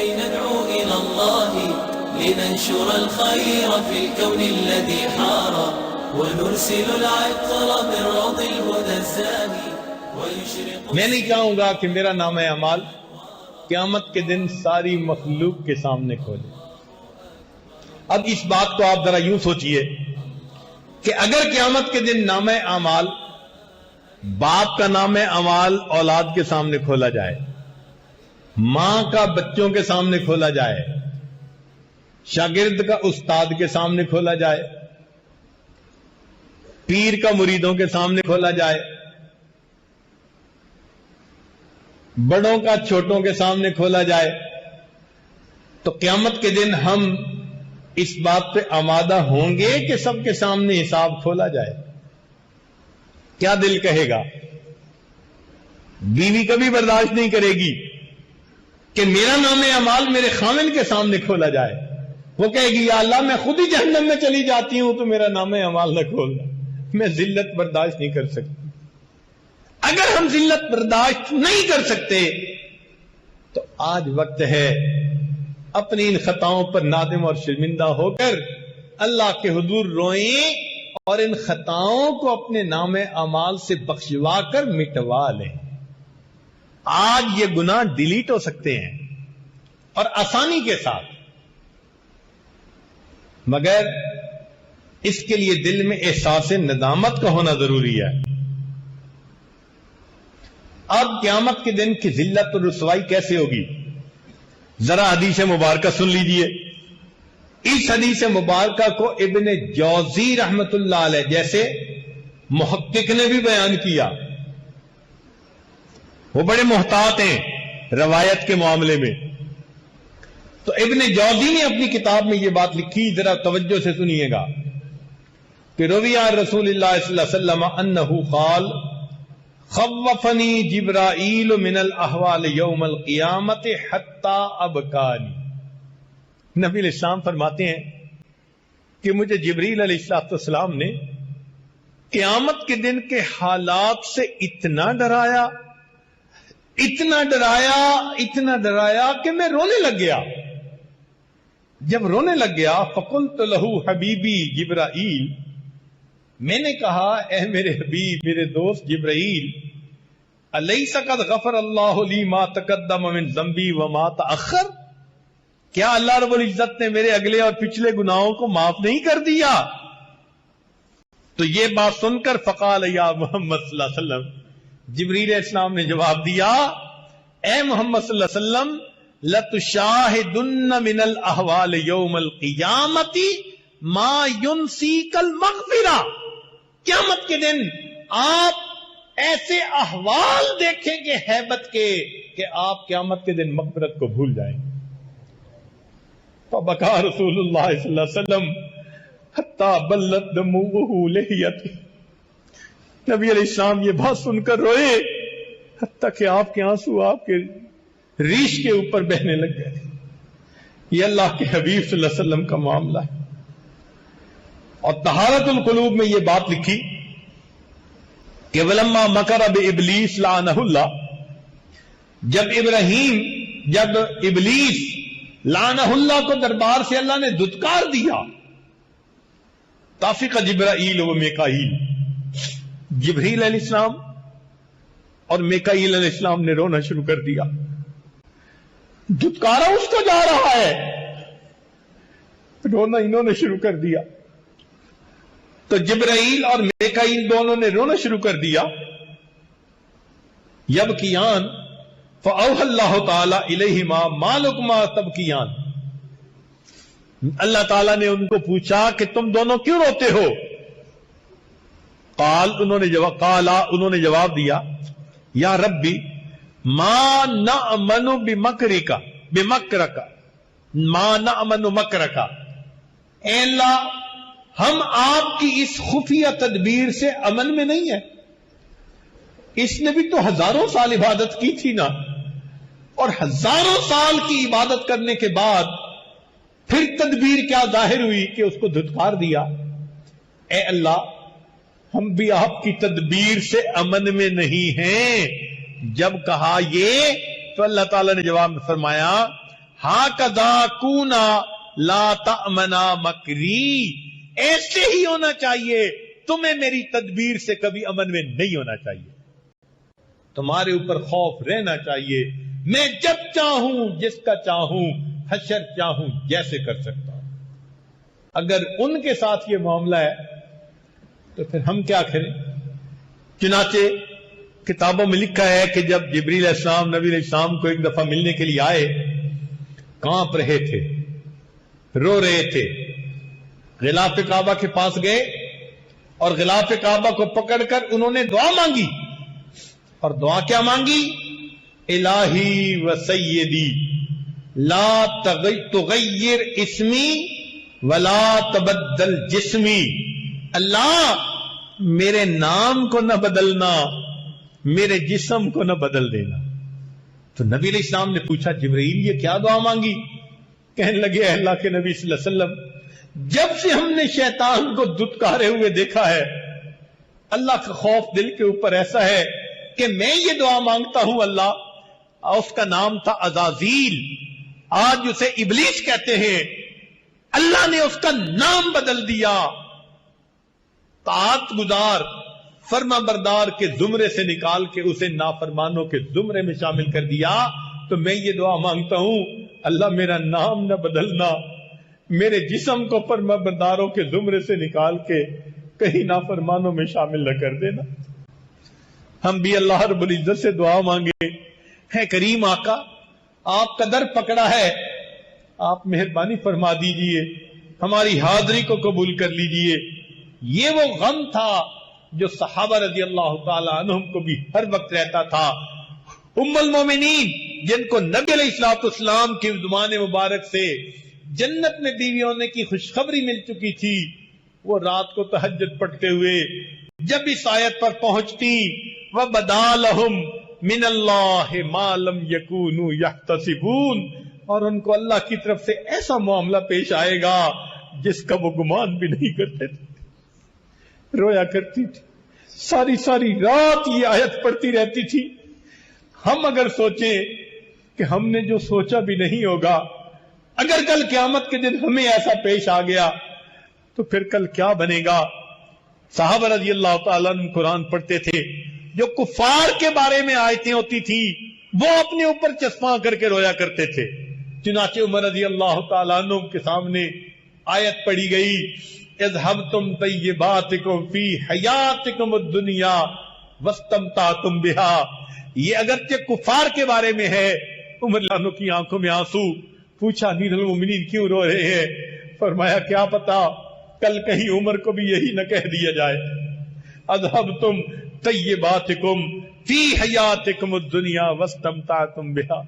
كي ندعو إلى الله لننشر الخير في الكون الذي حار ونرسل العطر من روض الهدى الزاهي ويشرق. میں نہیں چاہوں گا کہ میرا نام اعمال قیامت کے دن ساری مخلوق کے سامنے کھولے. اب اس بات کو آپ ذرا یوں سوچئے کہ اگر قیامت کے دن نام اعمال، باپ کا نام اعمال اولاد کے سامنے کھولا جائے، ماں کا بچوں کے سامنے کھولا جائے، شاگرد کا استاد کے سامنے کھولا جائے، پیر کا مریدوں کے سامنے کھولا جائے، بڑوں کا چھوٹوں کے سامنے کھولا جائے، تو قیامت کے دن ہم اس بات پہ آمادہ ہوں گے کہ سب کے سامنے حساب کھولا جائے؟ کیا دل کہے گا؟ بیوی کبھی برداشت نہیں کرے گی کہ میرا نام اعمال میرے خاوند کے سامنے کھولا جائے. وہ کہے گی یا اللہ میں خود ہی جہنم میں چلی جاتی ہوں تو میرا نام اعمال نہ کھولنا. میں ذلت برداشت نہیں کر سکتی. اگر ہم ذلت برداشت نہیں کر سکتے تو آج وقت ہے اپنی ان خطاؤں پر نادم اور شرمندہ ہو کر اللہ کے حضور روئیں اور ان خطاؤں کو اپنے نام اعمال سے بخشوا کر مٹوا لیں. آج یہ گناہ ڈیلیٹ ہو سکتے ہیں اور آسانی کے ساتھ، مگر اس کے لیے دل میں احساس ندامت کا ہونا ضروری ہے. اب قیامت کے دن کی ذلت اور رسوائی کیسے ہوگی؟ ذرا حدیث مبارکہ سن لیجئے. اس حدیث مبارکہ کو ابن جوزی رحمت اللہ علیہ جیسے محقق نے بھی بیان کیا. وہ بڑے محتاط ہیں روایت کے معاملے میں. تو ابن جوزی نے اپنی کتاب میں یہ بات لکھی، ذرا توجہ سے سنیے گا، کہ روی عن رسول اللہ صلی اللہ علیہ وسلم انہ قال خوفنی جبرائیل من الاحوال یوم القیامت حتی ابکانی. نبی علیہ السلام فرماتے ہیں کہ مجھے جبریل علیہ السلام نے قیامت کے دن کے حالات سے اتنا ڈرایا کہ میں رونے لگ گیا. جب رونے لگ گیا فقلت لہو حبیبی جبرائیل، میں نے کہا اے میرے حبیب، میرے دوست جبرائیل، الیس قد غفر اللہ لی ما تقدم من ذنبی وما تأخر، کیا اللہ رب العزت نے میرے اگلے اور پچھلے گناہوں کو معاف نہیں کر دیا؟ تو یہ بات سن کر فقال یا محمد صلی اللہ علیہ وسلم، جبریل علیہ السلام نے جواب دیا، اے محمد صلی اللہ علیہ وسلم، لَتُشَاهِدُنَّ مِنَ الْأَحْوَالِ يَوْمَ الْقِيَامَةِ مَا يُنْسِيكَ الْمَغْفِرَةِ، قیامت کے دن آپ ایسے احوال دیکھیں گے ہیبت کے کہ آپ قیامت کے دن مغفرت کو بھول جائیں. فبکا رسول اللہ صلی اللہ علیہ وسلم حتی بلت دموعہ لحیتہ، نبی علیہ السلام یہ بات سن کر روئے حتیٰ کہ آپ کے آنسو آپ کے ریش کے اوپر بہنے لگ گئے. یہ اللہ کے حبیب صلی اللہ علیہ وسلم کا معاملہ ہے. اور طہارت القلوب میں یہ بات لکھی کہ ولما مکر بابلیس لعنہ اللہ، جب ابلیس لعنہ اللہ کو دربار سے اللہ نے دھتکار دیا، طافق جبرائیل و میکائیل، جبریل علیہ السلام اور میکائیل علیہ السلام نے رونا شروع کر دیا. دھتکارا اس کو جا رہا ہے، رونا انہوں نے شروع کر دیا. تو جبرائیل اور میکائیل دونوں نے رونا شروع کر دیا. یبکیان فاوحى اللہ تعالی الیہما ما لکما تبکیان، اللہ تعالیٰ نے ان کو پوچھا کہ تم دونوں کیوں روتے ہو؟ انہوں نے جواب دیا، یا ربی ما نأمن بمکرک ما نأمن مکرک، اے اللہ ہم آپ کی اس خفیہ تدبیر سے امن میں نہیں ہے. اس نے بھی تو ہزاروں سال عبادت کی تھی نا، اور ہزاروں سال کی عبادت کرنے کے بعد پھر تدبیر کیا ظاہر ہوئی کہ اس کو دھتکار دیا. اے اللہ ہم بھی آپ کی تدبیر سے امن میں نہیں ہیں. جب کہا یہ تو اللہ تعالیٰ نے جواب میں فرمایا، ہاکذا کونا لا تأمنا مکری، ایسے ہی ہونا چاہیے، تمہیں میری تدبیر سے کبھی امن میں نہیں ہونا چاہیے، تمہارے اوپر خوف رہنا چاہیے، میں جب چاہوں جس کا چاہوں حشر چاہوں جیسے کر سکتا ہوں۔ اگر ان کے ساتھ یہ معاملہ ہے تو پھر ہم کیا کریں؟ چنانچہ کتابوں میں لکھا ہے کہ جب جبریل علیہ السلام نبی علیہ السلام کو ایک دفعہ ملنے کے لیے آئے، کانپ رہے تھے، رو رہے تھے، غلاف کعبہ کے پاس گئے اور غلاف کعبہ کو پکڑ کر انہوں نے دعا مانگی، اور دعا کیا مانگی؟ الہی و سیدی لا تغیر اسمی ولا تبدل جسمی، اللہ میرے نام کو نہ بدلنا، میرے جسم کو نہ بدل دینا۔ تو نبی علیہ السلام نے پوچھا جبرائیل یہ کیا دعا مانگی؟ کہنے لگے اے اللہ کے نبی صلی اللہ علیہ وسلم، جب سے ہم نے شیطان کو دھتکارے ہوئے دیکھا ہے، اللہ کا خوف دل کے اوپر ایسا ہے کہ میں یہ دعا مانگتا ہوں اللہ، اس کا نام تھا عزازیل، آج اسے ابلیس کہتے ہیں، اللہ نے اس کا نام بدل دیا، طاعت گزار فرما بردار کے زمرے سے نکال کے اسے نافرمانوں کے زمرے میں شامل کر دیا۔ تو میں یہ دعا مانگتا ہوں اللہ میرا نام نہ بدلنا، میرے جسم کو فرما برداروں کے زمرے سے نکال کے کہیں نافرمانوں میں شامل نہ کر دینا۔ ہم بھی اللہ رب العزت سے دعا مانگے، ہے کریم آقا آپ کا در پکڑا ہے، آپ مہربانی فرما دیجئے، ہماری حاضری کو قبول کر لیجئے۔ یہ وہ غم تھا جو صحابہ رضی اللہ تعالی عنہم کو بھی ہر وقت رہتا تھا۔ ام المومنین جن کو نبی علیہ الصلوۃ والسلام کی زبان مبارک سے جنت میں بیوی ہونے کی خوشخبری مل چکی تھی، وہ رات کو تہجد پڑھتے ہوئے جب اس آیت پر پہنچتی وَبَدَا لَهُمْ مِنَ اللَّهِ مَا لَمْ يَكُونُوا يَحْتَسِبُونَ، اور ان کو اللہ کی طرف سے ایسا معاملہ پیش آئے گا جس کا وہ گمان بھی نہیں کرتے تھے۔ رویا کرتی تھی، ساری ساری رات یہ آیت پڑھتی رہتی تھی۔ ہم اگر سوچیں کہ ہم نے جو سوچا بھی نہیں ہوگا، اگر کل قیامت کے دن ہمیں ایسا پیش آ گیا تو پھر کل کیا بنے گا؟ صحابہ رضی اللہ تعالیٰ عنہ قرآن پڑھتے تھے، جو کفار کے بارے میں آیتیں ہوتی تھی وہ اپنے اوپر چسپاں کر کے رویا کرتے تھے۔ چنانچہ عمر رضی اللہ تعالیٰ عنہ کے سامنے آیت پڑھی گئی اذهبتم طیباتکم فی حیاتکم الدنیا واستمتعتم بها، یہ اگرچہ کفار کے بارے میں ہے۔ عمر رضی اللہ عنہ کی آنکھوں میں آنسو، پوچھا امیر المومنین کیوں رو رہے ہیں؟ فرمایا کیا پتا کل کہیں عمر کو بھی یہی نہ کہہ دیا جائے اذهبتم طیباتکم فی حیاتکم الدنیا واستمتعتم بها۔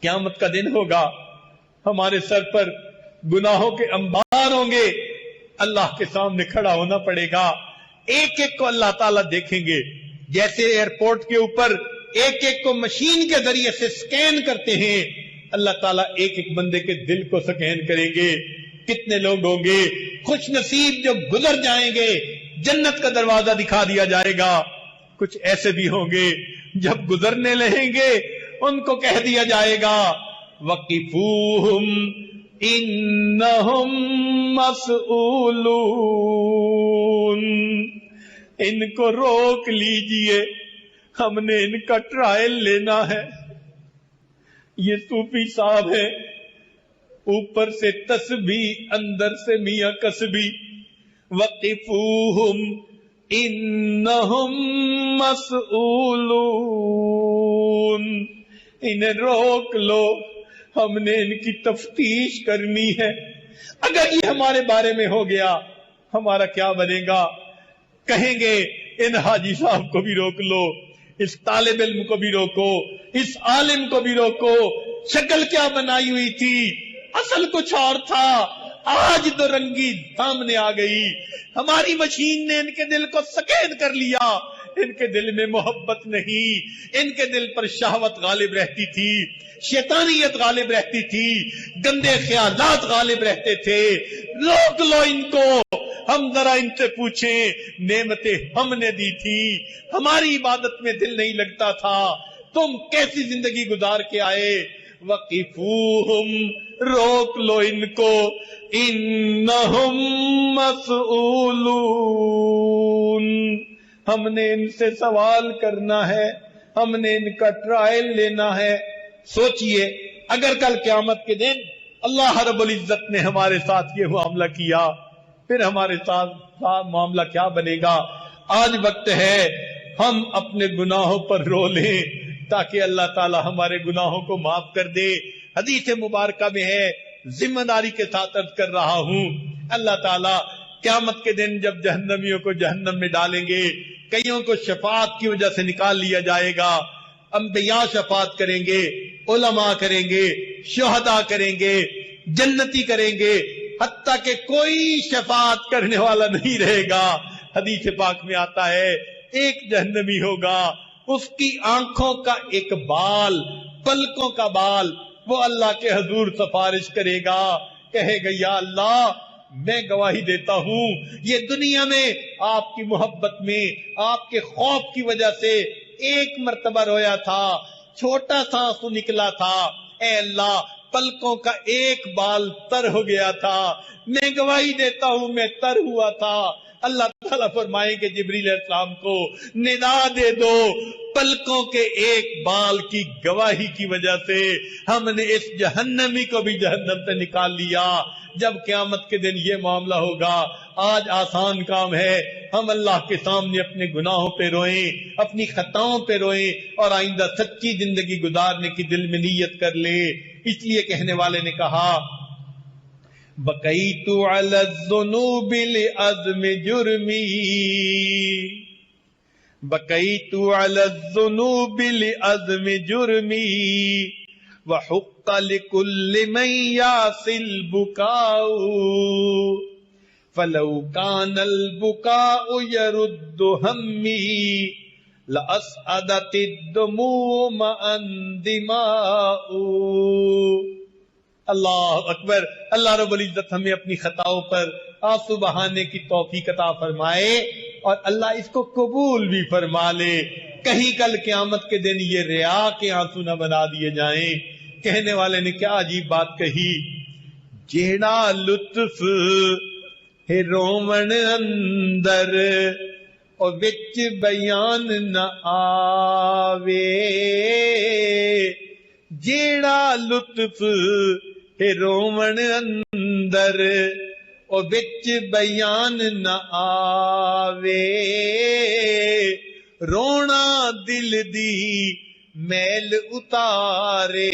قیامت کا دن ہوگا، ہمارے سر پر گناہوں کے انبار ہوں گے، اللہ کے سامنے کھڑا ہونا پڑے گا، ایک ایک کو اللہ تعالیٰ دیکھیں گے، جیسے ایئرپورٹ کے اوپر ایک ایک کو مشین کے ذریعے سے سکین کرتے ہیں، اللہ تعالیٰ ایک ایک بندے کے دل کو سکین کریں گے۔ کتنے لوگ ہوں گے خوش نصیب جو گزر جائیں گے، جنت کا دروازہ دکھا دیا جائے گا، کچھ ایسے بھی ہوں گے جب گزرنے لہیں گے ان کو کہہ دیا جائے گا وَقِفُوهُمْ إِنَّهُمْ مَسْئُولُونَ، ان کو روک لیجئے، ہم نے ان کا ٹرائل لینا ہے۔ یہ صوفی صاحب ہے، اوپر سے تسبیح اندر سے میاں کسبی۔ وَقِفُوهُمْ إِنَّهُمْ مَسْئُولُونَ، انہیں روک لو، ہم نے ان کی تفتیش کرنی ہے۔ اگر یہ ہمارے بارے میں ہو گیا ہمارا کیا بنے گا؟ کہیں گے ان حاجی صاحب کو بھی روک لو، اس طالب علم کو بھی روکو، اس عالم کو بھی روکو، شکل کیا بنائی ہوئی تھی، اصل کچھ اور تھا، آج تو رنگی سامنے آ گئی۔ ہماری مشین نے ان کے دل کو سکین کر لیا، ان کے دل میں محبت نہیں، ان کے دل پر شہوت غالب رہتی تھی، شیطانیت غالب رہتی تھی، گندے خیالات غالب رہتے تھے۔ روک لو ان کو، ہم ذرا ان سے پوچھیں نعمتیں ہم نے دی تھی، ہماری عبادت میں دل نہیں لگتا تھا، تم کیسی زندگی گزار کے آئے، وقفوہم، روک لو ان کو، انہم مسئولون، ہم نے ان سے سوال کرنا ہے، ہم نے ان کا ٹرائل لینا ہے۔ سوچئے اگر کل قیامت کے دن اللہ رب العزت نے ہمارے ساتھ یہ معاملہ کیا، پھر ہمارے ساتھ معاملہ کیا بنے گا؟ آج وقت ہے ہم اپنے گناہوں پر رو لیں تاکہ اللہ تعالی ہمارے گناہوں کو معاف کر دے۔ حدیث مبارکہ میں ہے، ذمہ داری کے ساتھ عرض کر رہا ہوں، اللہ تعالی قیامت کے دن جب جہنمیوں کو جہنم میں ڈالیں گے، کئیوں کو شفاعت کی وجہ سے نکال لیا جائے گا، انبیاء شفاعت کریں گے، علماء کریں گے، شہداء کریں گے، جنتی کریں گے، حتیٰ کہ کوئی شفاعت کرنے والا نہیں رہے گا۔ حدیث پاک میں آتا ہے ایک جہنمی ہوگا، اس کی آنکھوں کا ایک بال، پلکوں کا بال، وہ اللہ کے حضور سفارش کرے گا، کہے گا یا اللہ میں گواہی دیتا ہوں یہ دنیا میں آپ کی محبت میں، آپ کے خوف کی وجہ سے ایک مرتبہ رویا تھا، چھوٹا سا آنسو نکلا تھا، اے اللہ پلکوں کا ایک بال تر ہو گیا تھا، میں گواہی دیتا ہوں میں تر ہوا تھا۔ اللہ تعالیٰ فرمائیں کہ جبریل علیہ السلام کو ندا دے دو، پلکوں کے ایک بال کی گواہی کی وجہ سے ہم نے اس جہنمی کو بھی جہنم سے نکال لیا۔ جب قیامت کے دن یہ معاملہ ہوگا، آج آسان کام ہے، ہم اللہ کے سامنے اپنے گناہوں پہ روئیں، اپنی خطاؤں پہ روئیں، اور آئندہ سچی زندگی گزارنے کی دل میں نیت کر لیں۔ اس لیے کہنے والے نے کہا بقیت علی الذنوب لعظم جرمی، بقیت علی الذنوب لعظم جرمی، وحق لكل من يعصي البكاء، فلو كان البكاء يرد همي لأسعدت الدموع مع الدماء۔ اللہ اکبر۔ اللہ رب العزت ہمیں اپنی خطاؤں پر آنسو بہانے کی توفیق عطا فرمائے، اور اللہ اس کو قبول بھی فرما لے، کہیں کل قیامت کے دن یہ ریا کے آنسو نہ بنا دیے جائیں۔ کہنے والے نے کیا عجیب بات کہی، جیڑا لطف ہے رومن اندر اور وچ بیان نہ آوے، جیڑا لطف ہے رومن اندر اور وچ بیان نہ آوے، رونا دل دی میل اتارے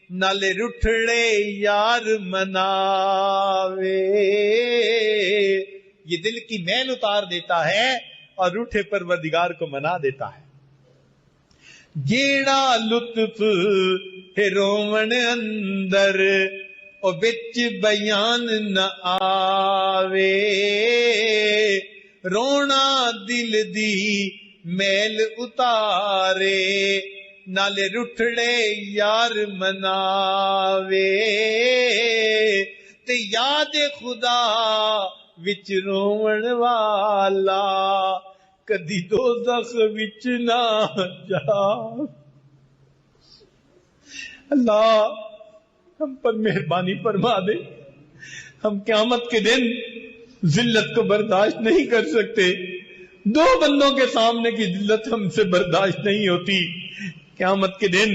نالے رٹھڑے یار مناوے۔ یہ دل کی میل اتار دیتا ہے اور روٹھے پروردگار کو منا دیتا ہے۔ جیڑا لطف ہے رومن اندر اور بچ بیان نہ آوے، رونا دل دی میل اتارے نالے رٹھڑے یار مناوے، تے یاد خدا وچ روون والا کدی دوزخ وچ نہ جا۔ اللہ ہم پر مہربانی فرما دے، ہم قیامت کے دن ذلت کو برداشت نہیں کر سکتے، دو بندوں کے سامنے کی ذلت ہم سے برداشت نہیں ہوتی، قیامت کے دن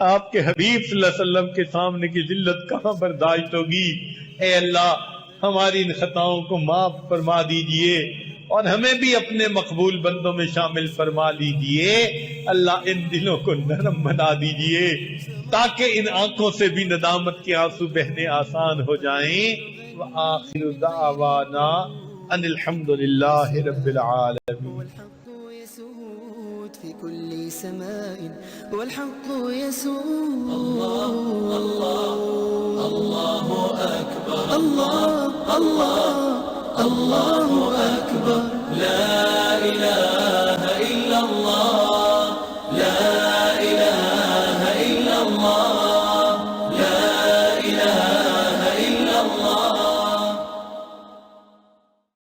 آپ کے حبیب صلی اللہ علیہ وسلم کے سامنے کی ذلت کہاں برداشت ہوگی۔ اے اللہ ہماری ان خطاؤں کو معاف فرما دیجئے اور ہمیں بھی اپنے مقبول بندوں میں شامل فرما لیجئے۔ اللہ ان دلوں کو نرم بنا دیجئے تاکہ ان آنکھوں سے بھی ندامت کے آنسو بہنے آسان ہو جائیں۔ وآخر دعوانا ان الحمد للہ رب العالمین۔ في كل سماء والحق يسود، الله الله الله أكبر، الله الله الله أكبر، لا